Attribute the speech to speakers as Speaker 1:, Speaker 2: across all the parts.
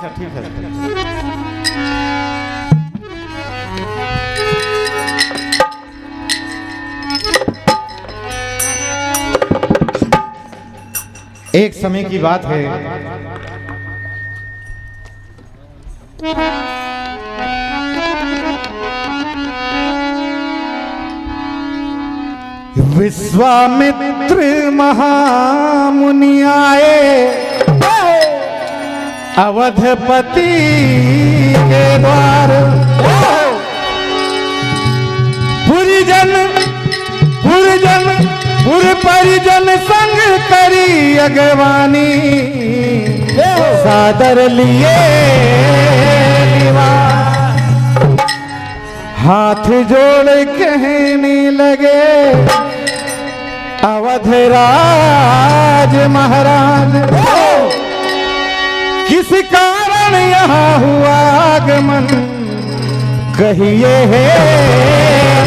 Speaker 1: अच्छा ठीक है। एक समय की बात है, विश्वामित्र महामुनि आए अवधपति के द्वार। पुर परिजन संग करी अगवानी, सादर लिए हाथ जोड़ कहने लगे, अवधराज महाराज किस कारण यहाँ हुआ आगमन, कहिए है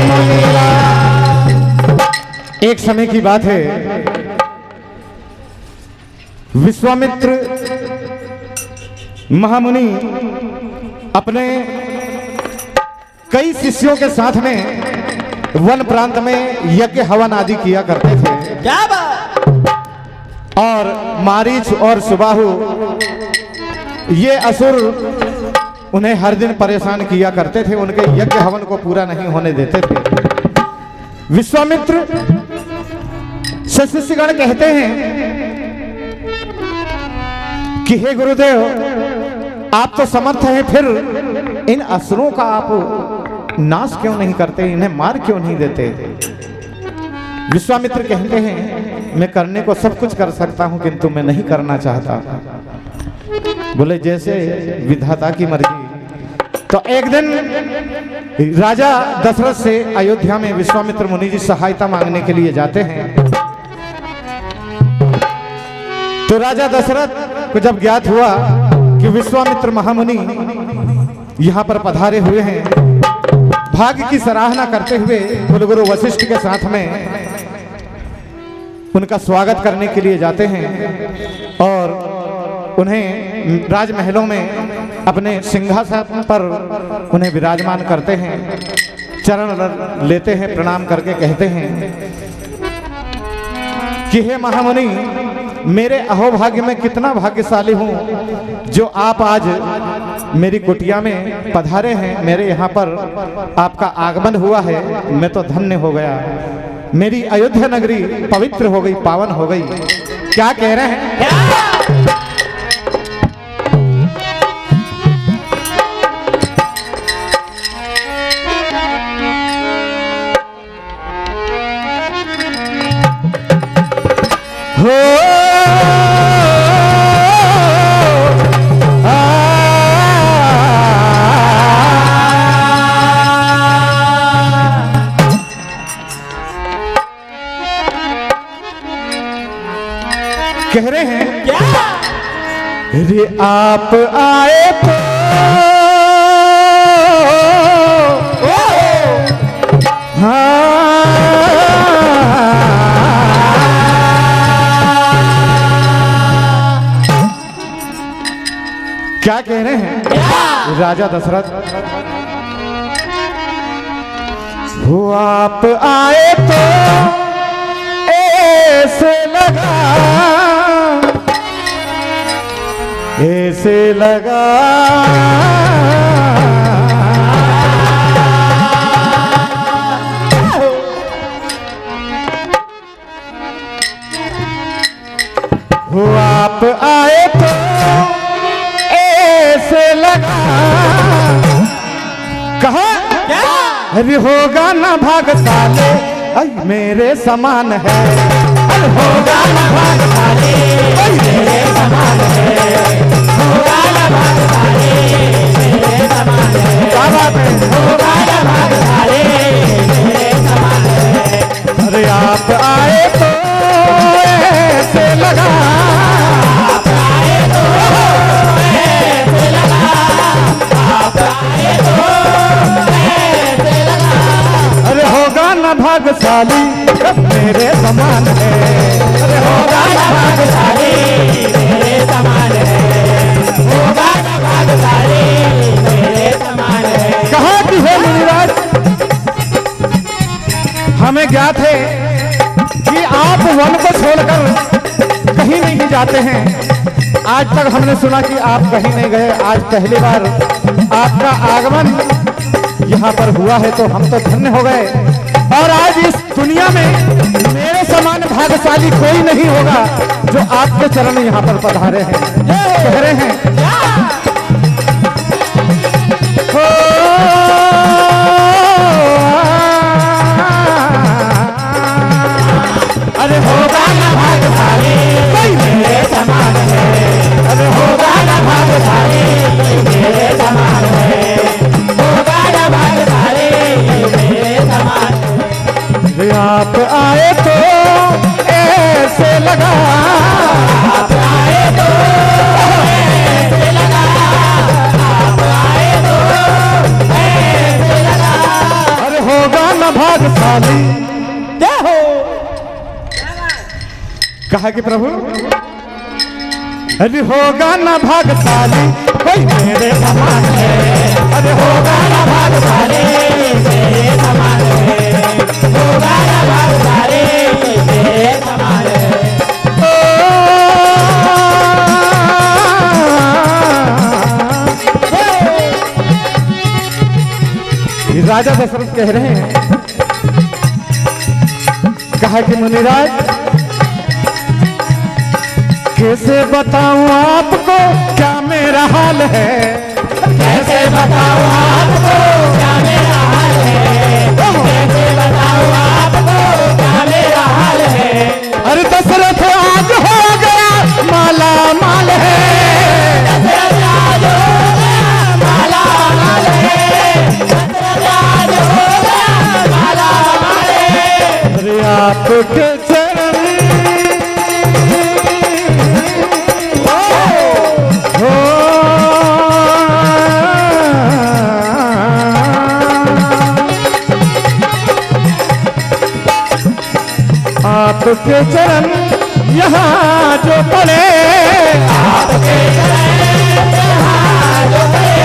Speaker 1: मेरा। एक समय की बात है, विश्वामित्र महामुनि अपने कई शिष्यों के साथ में वन प्रांत में यज्ञ हवन आदि किया करते थे। क्या बात? और मारीच और सुबाहु ये असुर उन्हें हर दिन परेशान किया करते थे, उनके यज्ञ हवन को पूरा नहीं होने देते थे। विश्वामित्र शिष्यगण कहते हैं कि हे गुरुदेव, आप तो समर्थ हैं, फिर इन असुरों का आप नाश क्यों नहीं करते, इन्हें मार क्यों नहीं देते? विश्वामित्र कहते हैं मैं करने को सब कुछ कर सकता हूं, किंतु मैं नहीं करना चाहता। बोले जैसे विधाता की मर्जी। तो एक दिन राजा दशरथ से अयोध्या में विश्वामित्र मुनि जी सहायता मांगने के लिए जाते हैं। तो राजा दशरथ को जब ज्ञात हुआ कि विश्वामित्र महामुनि यहाँ पर पधारे हुए हैं, भाग्य की सराहना करते हुए कुलगुरु वशिष्ठ के साथ में उनका स्वागत करने के लिए जाते हैं और उन्हें राजमहलों में अपने सिंहासन पर उन्हें विराजमान करते हैं, चरण लेते हैं, प्रणाम करके कहते हैं कि हे महामुनि, मेरे अहोभाग्य में कितना भाग्यशाली हूँ जो आप आज मेरी कुटिया में पधारे हैं, मेरे यहाँ पर आपका आगमन हुआ है, मैं तो धन्य हो गया। मेरी अयोध्या नगरी पवित्र हो गई, पावन हो गई। क्या कह रहे हैं? कह रहे हैं क्या? रे आप आए तो क्या कह रहे हैं राजा दशरथ? हो आप आए तो ऐसे लगा, ऐसे लगा हो आप आए तो ऐसे लगा, कहा अरे होगा ना भाग्यशाली मेरे समान है, अरे होगा ना भाग्यशाली मेरे समान है, होगा ना भाग्यशाली मेरे समान है, होगा ना भाग्यशाली मेरे समान है। अरे आप आए तो ऐसे लगा, आप आए तो ऐसे लगा, आप आए तो ऐसे लगा, अरे होगा ना भाग्यशाली मेरे समान है, अरे होगा ना भाग्यशाली मेरे समान है, होगा ना जाते हैं। आज तक हमने सुना कि आप कहीं नहीं गए, आज पहली बार आपका आगमन यहाँ पर हुआ है, तो हम तो धन्य हो गए। और आज इस दुनिया में मेरे समान भाग्यशाली कोई नहीं होगा जो आपके चरण यहाँ पर पधारे हैं, कह रहे हैं। अरे होगा ना भाग्यशाली कोई मेरे समान है, अरे होगा ना भाग्यशाली कोई मेरे समान है, होगा ना भाग्यशाली मेरे समान है। आप आए तो ऐसे लगा, आप आए तो ऐसे लगा, आप आए तो ऐसे लगा। अरे होगा ना भाग्यशाली, क्या हो कहा कि प्रभु, अरे होगा ना भाग्यशाली कोई मेरे समान है, अरे होगा ना भाग्यशाली मेरे समान है, होगा ना भाग्यशाली मेरे समान है। राजा दशरथ कह रहे हैं, कहा कि मुनिराज कैसे बताऊं आपको क्या मेरा हाल है, कैसे बताऊं आपको क्या मेरा हाल है, कैसे बताऊं आपको क्या मेरा हाल है। अरे दशरथ आज हो गया माला माल है, दशरथ आज हो गया माला माल है, दशरथ आज हो गया माला माल है। अरे आपके चरण आपके चरण यहाँ जो पड़े, आपके चरण यहाँ जो पड़े,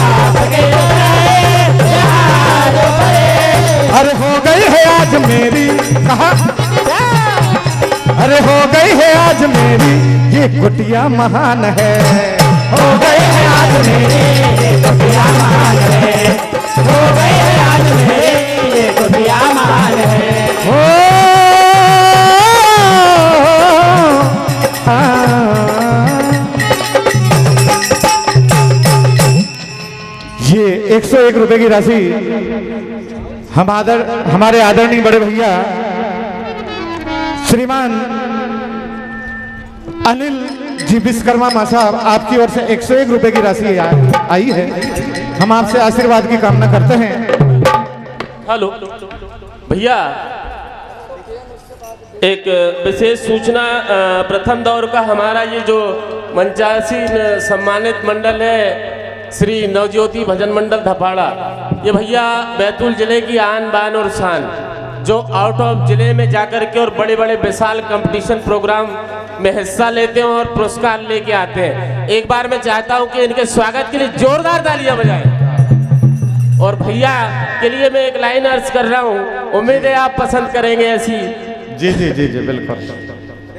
Speaker 1: आपके चरण यहाँ जो पड़े। अरे हो गई है आज मेरी, कहा अरे हो गई है आज मेरी ये कुटिया महान है, हो गई है आज मेरी ये कुटिया महान है, हो गई है आज मेरी ये कुटिया महान है। ये 101 रुपए की राशि हमारे आदरणीय बड़े भैया श्रीमान अनिल जी विश्वकर्मा मां साहब, आपकी ओर से 101 रुपए की राशि आई है। हम आपसे आशीर्वाद की कामना करते हैं।
Speaker 2: हेलो भैया, एक विशेष सूचना, प्रथम दौर का हमारा ये जो मंचासीन सम्मानित मंडल है श्री नवज्योति भजन मंडल धपाड़ा, ये भैया बैतूल जिले की आन बान और शान, जो आउट ऑफ जिले में जाकर के और बड़े बड़े विशाल कंपटीशन प्रोग्राम में हिस्सा लेते हैं और पुरस्कार लेके आते हैं। एक बार मैं चाहता हूं कि इनके स्वागत के लिए जोरदार तालियां बजाएं। और भैया के लिए मैं एक लाइन अर्ज कर रहा हूं, उम्मीद है आप पसंद करेंगे ऐसी।
Speaker 1: जी जी जी जी बिल्कुल।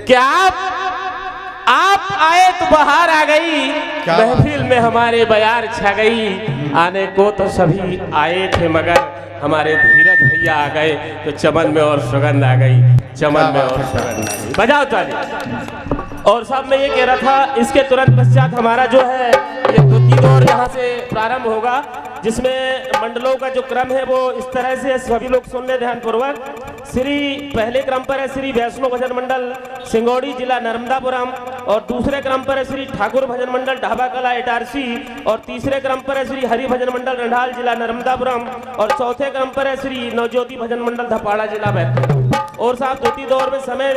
Speaker 2: क्या आप आए तो बाहर आ गई, महफिल में हमारे बयार छा गई, आने को तो सभी आए थे मगर हमारे धीरज भैया आ गए तो चमन में और सुगंध आ गई, चमन में और सुगंध आ गई। बजाओ ताली। और साहब मैं ये कह रहा था, इसके तुरंत पश्चात हमारा जो है ये द्वितीय दौर यहाँ से प्रारंभ होगा, जिसमें मंडलों का जो क्रम है वो इस तरह से सभी लोग सुन ले ध्यान पूर्वक। श्री पहले क्रम पर है श्री वैष्णो भजन मंडल सिंगौड़ी जिला नर्मदापुरम, और दूसरे क्रम पर है श्री ठाकुर भजन मंडल ढाबा कला इटारसी, और तीसरे क्रम पर है श्री हरि भजन मंडल रंढाल जिला नर्मदापुरम, और चौथे क्रम पर है श्री नवज्योति भजन मंडल धपाड़ा जिला बैतूल। और साहब द्वितीय दौर में समय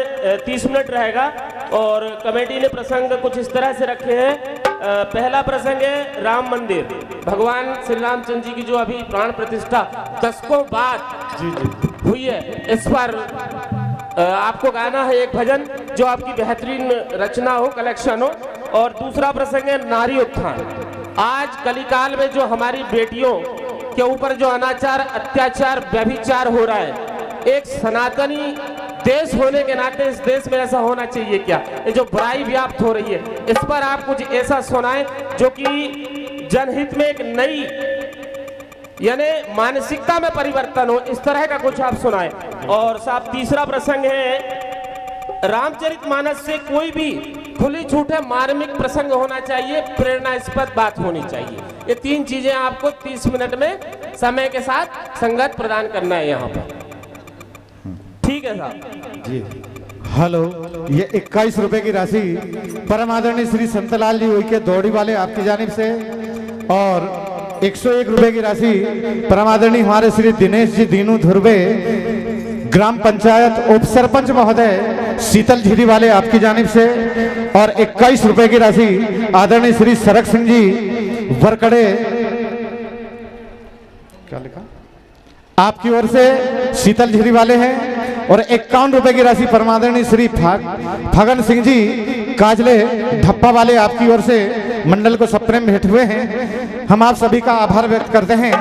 Speaker 2: 30 मिनट रहेगा और कमेटी ने प्रसंग कुछ इस तरह से रखे हैं। पहला प्रसंग है राम मंदिर, भगवान श्री रामचंद्र जी की जो अभी प्राण प्रतिष्ठा दशकों बाद हुई है, इस पर आपको गाना है एक भजन जो आपकी बेहतरीन रचना हो, कलेक्शन हो। और दूसरा प्रसंग है नारी उत्थान। आज कलिकाल में जो हमारी बेटियों के ऊपर जो अनाचार, अत्याचार, व्यभिचार हो रहा है, एक सनातनी देश होने के नाते इस देश में ऐसा होना चाहिए क्या? ये जो बुराई व्याप्त हो रही है, इस पर आप कुछ ऐसा सुनाएं जो कि जनहित में एक नई यानी मानसिकता में परिवर्तन हो, इस तरह का कुछ आप सुनाएं। और साहब तीसरा प्रसंग है, रामचरितमानस से कोई भी खुली छूटे मार्मिक प्रसंग होना चाहिए, प्रेरणास्पद बात होनी चाहिए। ये 3 चीजें आपको 30 मिनट में समय के साथ संगत प्रदान करना है यहाँ पर, ठीक है साहब
Speaker 1: जी। हेलो, ये 21 रुपए की राशि परम आदरणीय श्री संतलाल जी उइके दौड़ी वाले आपकी जानिब से, और 101 रुपए की राशि परम आदरणीय हमारे श्री दिनेश जी दीनू धुर्वे ग्राम पंचायत उप सरपंच महोदय शीतल झीरी वाले आपकी जानिब से, और 21 रुपए की राशि आदरणीय श्री सरक सिंह जी वरकड़े क्या लिखा आपकी ओर से शीतल झीरी वाले हैं, और 51 रुपए की राशि परमादरणीय श्री फगन सिंह जी काजले ढप्पा वाले आपकी ओर से मंडल को सप्रेम भेंट हुए हैं। हम आप सभी का आभार व्यक्त करते हैं,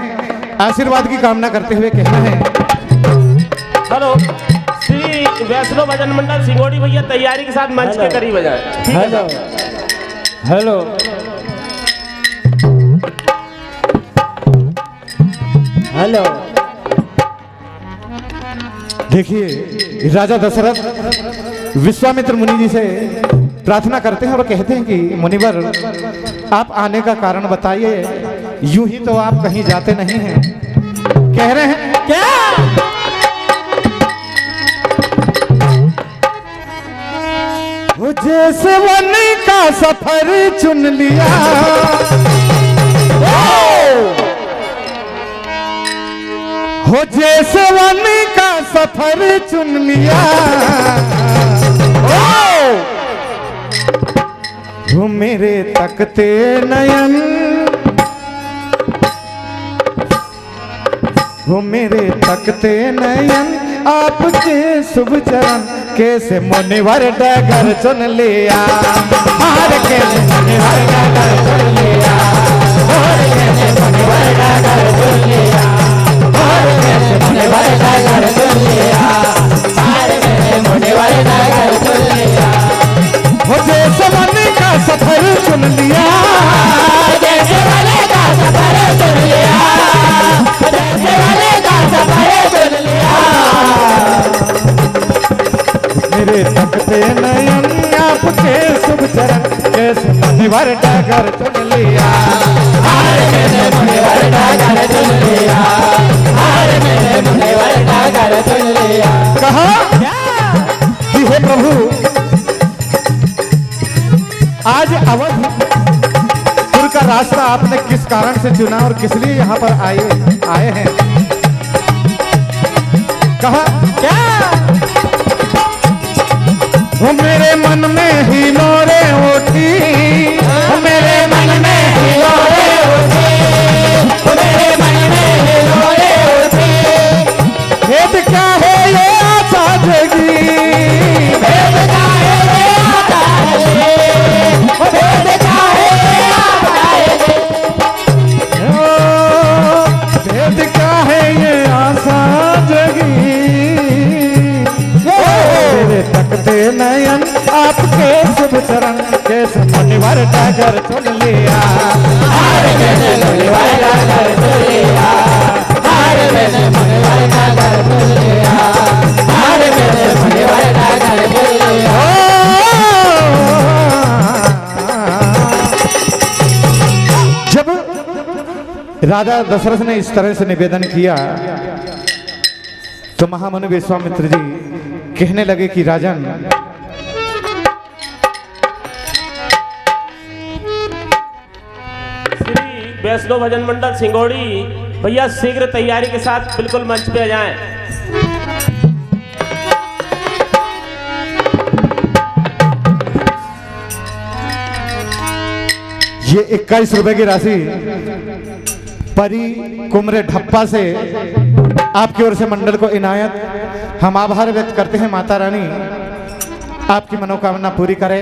Speaker 1: आशीर्वाद की कामना करते हुए कहते हैं।
Speaker 2: हेलो, श्री वैष्णो भजन मंडल सिंगोड़ी भैया तैयारी के साथ मंच के करीब बजाए।
Speaker 3: Hello hello hello.
Speaker 1: देखिए, राजा दशरथ विश्वामित्र मुनि जी से प्रार्थना करते हैं और कहते हैं कि मुनिवर आप आने का कारण बताइए, यूं ही तो आप कहीं जाते नहीं हैं। कह रहे हैं क्या? वो जैसे वन का सफर चुन लिया, हो जैसे वन का सफर चुन लिया, वो मेरे तकते नयन, वो मेरे तकते नयन आपके शुभ चरण, कैसे मुनिवर डगर चुन लिया, हार कैसे मुनिवर डगर चुन लिया, हार कैसे मुनिवर डगर चुन लिया, हार कैसे मुनिवर डगर चुन लिया, हार कैसे मुनिवर डगर चुन लिया, हो जैसे मन का सफर चुन लिया, जैसे वाले का सफर चुन लिया, जैसे वाले का सफर चुन लिया, मेरे तकते नयन आपके शुभ चरण, कैसे मुनिवर डगर चुन लिया, हार कैसे मुनिवर डगर चुन लिया, हार कैसे मुनिवर डगर चुन लिया। कहा कि हे प्रभु, आज अवधपुर का रास्ता आपने किस कारण से चुना और किस लिए यहाँ पर आए हैं? कहा क्या? वो मेरे मन में ही लोरे उठी, वो मेरे मन में ही लोरे उठी, वो मेरे मन में ही लोरे उठी, भेद क्या है ये आशा जगी, भेद क्या है ये आशा जगी, भेद क्या है ये आशा जगी, भेद क्या है ये आशा जगी, मेरे तकते नयन आपके शुभ चरण, कैसे मुनिवर डगर चुन लिया, हार कैसे मुनिवर डगर चुन लिया, हार कैसे मुनिवर डगर चुन लिया, हार कैसे मुनिवर डगर चुन लिया। जब राजा दशरथ ने इस तरह से निवेदन किया तो महामुनि विश्वामित्र जी कहने लगे कि राजन,
Speaker 2: श्री वैष्णो भजन मंडल सिंगोड़ी भैया शीघ्र तैयारी के साथ बिल्कुल मंच पे आ जाएं।
Speaker 1: ये 21 रुपए की राशि परी कुमरे ढप्पा से आपकी ओर से मंडल को इनायत। हम आभार व्यक्त करते हैं, माता रानी आपकी मनोकामना पूरी करे।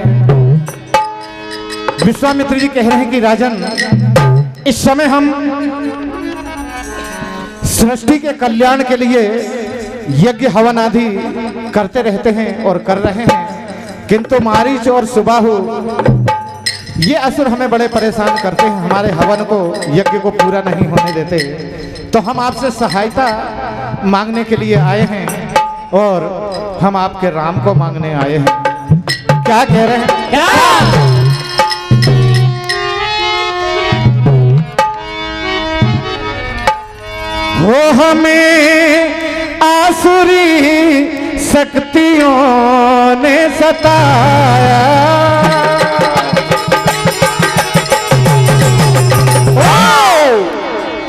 Speaker 1: विश्वामित्र जी कह रहे हैं कि राजन, इस समय हम सृष्टि के कल्याण के लिए यज्ञ हवन आदि करते रहते हैं और कर रहे हैं, किंतु मारीच और सुबाहु ये असुर हमें बड़े परेशान करते हैं, हमारे हवन को यज्ञ को पूरा नहीं होने देते। तो हम आपसे सहायता मांगने के लिए आए हैं और हम आपके राम को मांगने आए हैं। क्या कह रहे हैं?
Speaker 3: क्या?
Speaker 1: हो हमें आसुरी शक्तियों ने सताया,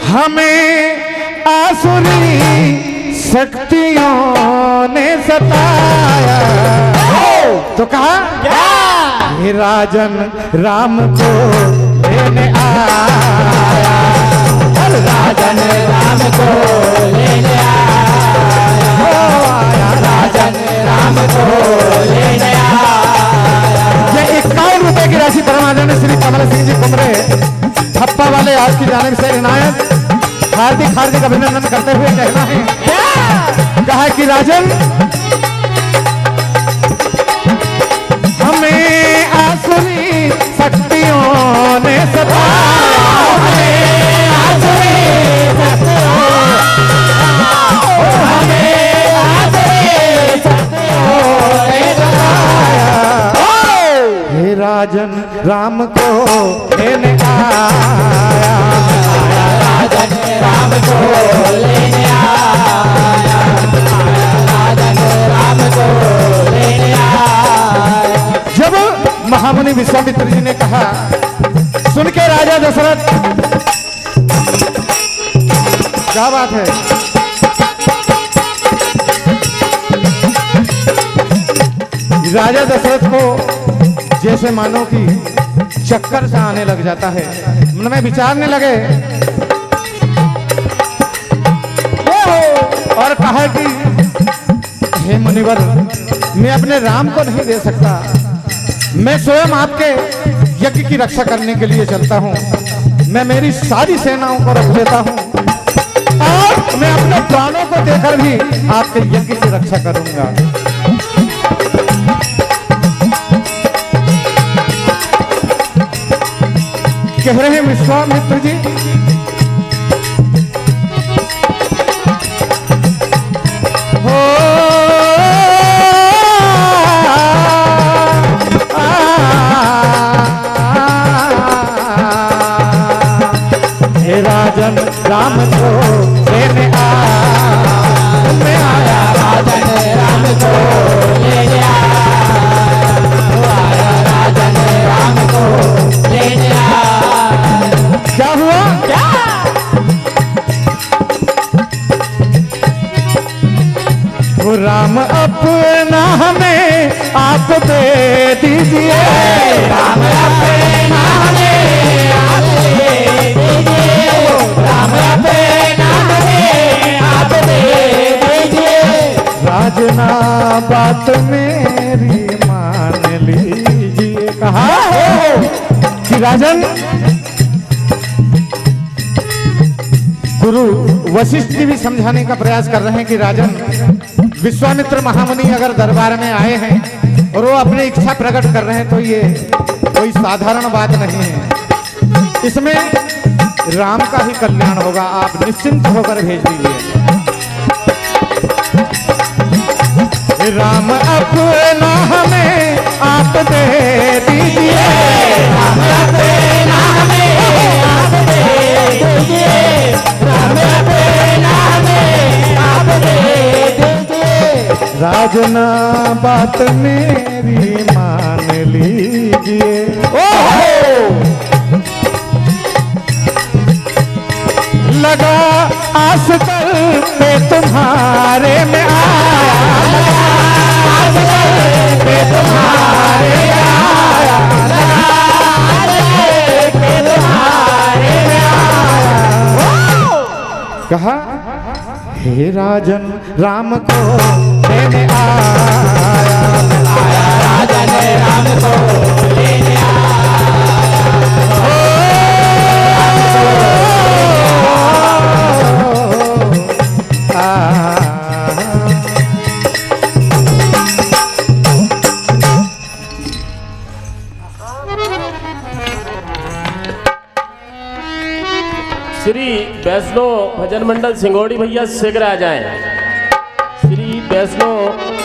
Speaker 1: हमें आसुरी शक्तियों ने सताया। तो कहा हे राजन राम को लेने आया, राजन राम को लेने आया, राजन राम को लेने आया। ये 51 रुपए की राशि परमानंद श्री कमल सिंह जी कुमरे थप्पा वाले आज की जानिब से इनायत हार्दिक हार्दिक अभिनंदन करते हुए कहना है कहा कि राजन हमें आसुरी शक्तियों ने सताया, हमें आसुरी शक्तियों ने सताया। हे राजन राम को लेने आया, राजन राम को लेने आया, राजन राम को लेने आया। जब महामुनि विश्वामित्र जी ने कहा, सुन के राजा दशरथ, क्या बात है, राजा दशरथ को जैसे मानो कि चक्कर सा आने लग जाता है, मन में विचारने लगे और कहा कि हे मुनिवर, मैं अपने राम को नहीं दे सकता, मैं स्वयं आपके यज्ञ की रक्षा करने के लिए चलता हूँ, मैं मेरी सारी सेनाओं को रख देता हूँ और मैं अपने प्राणों को देकर भी आपके यज्ञ की रक्षा करूंगा। कह रहे हैं विश्वामित्र जी, हो हे राजन राम को लेने आया, राजन राम को लेने आया, राजन राम को लेने आया। क्या हुआ? क्या? वो राम अपना हमें आप दे दीजिए, राम अपना हमें आप दे दीजिए, राम अपना हमें आप दे दीजिए। राजना बात मेरी मान लीजिए। कहा कि राजन, गुरु वशिष्ठ जी भी समझाने का प्रयास कर रहे हैं कि राजन, विश्वामित्र महामुनि अगर दरबार में आए हैं और वो अपनी इच्छा प्रकट कर रहे हैं तो ये कोई साधारण बात नहीं है, इसमें राम का ही कल्याण होगा, आप निश्चिंत होकर भेज दीजिए। राम अपना हमें आप दे दीजिए, राम अपना हमें आप दे दीजिए, राम अपना हमें आप दे दीजिए। राजना बात मेरी मान लीजिए। लगा आस कल पे तुम्हारे में आया, आस कल पे तुम्हारे आया, पे तुम्हारे में आया। कहा हे राजन राम को लेने आया, राजन राम को लेने आया।
Speaker 2: श्री वैष्णो भजन मंडल सिंगोड़ी भैया शीघ्र आ जाएं। श्री वैष्णो